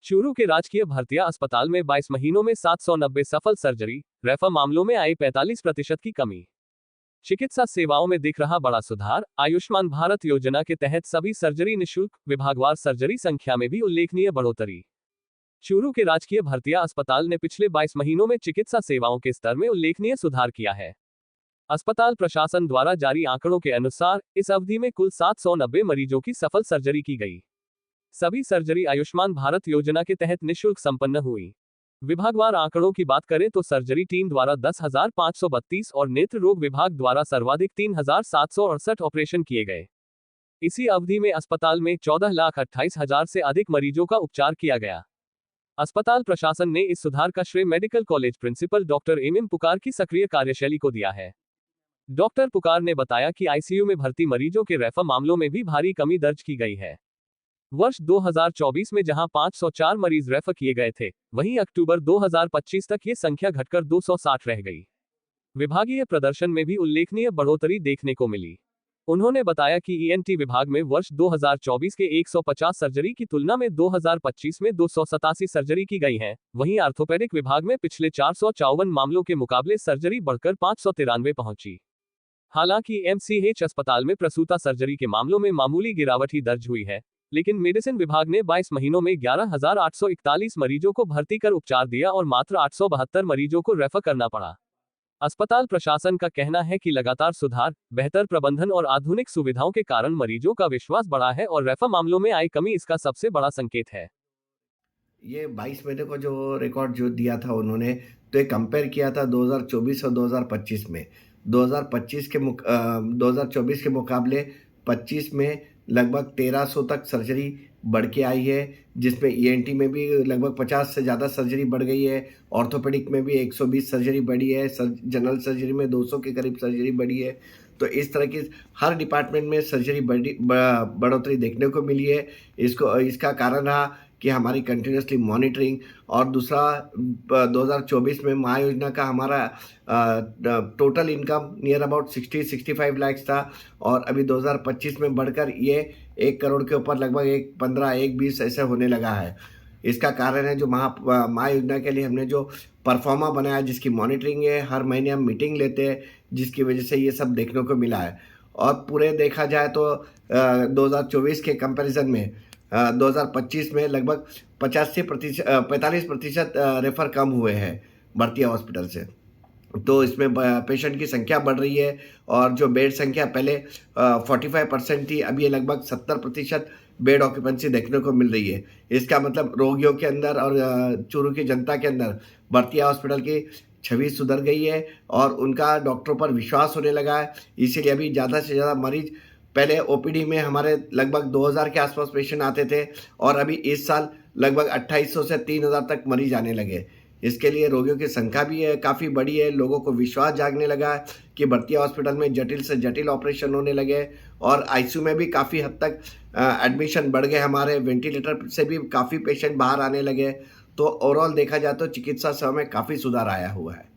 चूरू के राजकीय भर्तिया अस्पताल में 22 महीनों में 790 सफल सर्जरी, रेफर मामलों में आई 45% की कमी। चिकित्सा सेवाओं में दिख रहा बड़ा सुधार। आयुष्मान भारत योजना के तहत सभी सर्जरी निःशुल्क, विभागवार सर्जरी संख्या में भी उल्लेखनीय बढ़ोतरी। चूरू के राजकीय भर्तिया अस्पताल ने पिछले 22 महीनों में चिकित्सा सेवाओं के स्तर में उल्लेखनीय सुधार किया है। अस्पताल प्रशासन द्वारा जारी आंकड़ों के अनुसार इस अवधि में कुल 790 मरीजों की सफल सर्जरी की गई। सभी सर्जरी आयुष्मान भारत योजना के तहत निःशुल्क संपन्न हुई। विभागवार आंकड़ों की बात करें तो सर्जरी टीम द्वारा 10,532 और नेत्र रोग विभाग द्वारा सर्वाधिक 3,768 ऑपरेशन किए गए। इसी अवधि में अस्पताल में 14,28,000 से अधिक मरीजों का उपचार किया गया। अस्पताल प्रशासन ने इस सुधार का श्रेय medical college principal doctor M Pukar की सक्रिय कार्यशैली को दिया है। डॉक्टर पुकार ने बताया कि आईसीयू में भर्ती मरीजों के रेफर मामलों में भी भारी कमी दर्ज की गई है। वर्ष 2024 में जहां 504 मरीज रेफर किए गए थे, वहीं अक्टूबर 2025 तक ये संख्या घटकर 260 रह गई। विभागीय प्रदर्शन में भी उल्लेखनीय बढ़ोतरी देखने को मिली। उन्होंने बताया कि ईएनटी विभाग में वर्ष 2024 के 150 सर्जरी की तुलना में 2025 में 287 सर्जरी की गई है। वहीं आर्थोपेडिक विभाग में पिछले 454 मामलों के मुकाबले सर्जरी बढ़कर 593 पहुंची। हालांकि एमसीएच अस्पताल में प्रसूता सर्जरी के मामलों में मामूली गिरावट ही दर्ज हुई है, लेकिन मेडिसिन विभाग ने 22 महीनों में 11,841 मरीजों को भर्ती कर उपचार दिया और मात्र 872 मरीजों को रेफर करना पड़ा। अस्पताल प्रशासन का कहना है कि लगातार सुधार, बेहतर प्रबंधन और आधुनिक सुविधाओं के कारण मरीजों का विश्वास बढ़ा है और रेफर मामलों में आई कमी इसका सबसे बड़ा संकेत है। ये 22 महीने को जो रिकॉर्ड जो दिया था उन्होंने, तो ये कंपेयर किया था 2024 और 2025 में। 2024 के मुकाबले 25 में लगभग 1300 तक सर्जरी बढ़ के आई है, जिसमें ईएनटी में भी लगभग 50 से ज़्यादा सर्जरी बढ़ गई है, ऑर्थोपेडिक में भी 120 सर्जरी बढ़ी है, जनरल सर्जरी में 200 के करीब सर्जरी बढ़ी है। तो इस तरह की हर डिपार्टमेंट में सर्जरी बढ़ोतरी देखने को मिली है। इसका कारण रहा कि हमारी कंटिन्यूसली मॉनिटरिंग, और दूसरा 2024 में महायोजना का हमारा total income near about 60-65 lakh था, और अभी 2025 में बढ़कर ये 1 करोड़ के ऊपर लगभग 1.15-1.20 ऐसे होने लगा है। इसका कारण है जो महायोजना के लिए हमने जो परफॉर्मा बनाया, जिसकी मॉनिटरिंग है, हर महीने हम मीटिंग लेते हैं, जिसकी वजह से ये सब देखने को मिला है। और पूरे देखा जाए तो 2024 के कंपैरिजन में 2025 में लगभग 45% रेफर कम हुए हैं भर्तिया हॉस्पिटल से। तो इसमें पेशेंट की संख्या बढ़ रही है, और जो बेड संख्या पहले 45% थी, अब ये लगभग 70% बेड ऑक्यूपेंसी देखने को मिल रही है। इसका मतलब रोगियों के अंदर और चूरू की जनता के अंदर भर्तिया हॉस्पिटल की छवि सुधर गई है और उनका डॉक्टरों पर विश्वास होने लगा है। इसीलिए अभी ज़्यादा से ज़्यादा मरीज, पहले ओपीडी में हमारे लगभग 2000 के आसपास पेशेंट आते थे, और अभी इस साल लगभग 2800 से 3000 तक मरीज आने लगे। इसके लिए रोगियों की संख्या भी है काफ़ी बड़ी है, लोगों को विश्वास जागने लगा है कि भर्तिया हॉस्पिटल में जटिल से जटिल ऑपरेशन होने लगे, और आईसीयू में भी काफ़ी हद तक एडमिशन बढ़ गए हमारे, वेंटिलेटर से भी काफ़ी पेशेंट बाहर आने लगे। तो ओवरऑल देखा जाए तो चिकित्सा सेवा में काफ़ी सुधार आया हुआ है।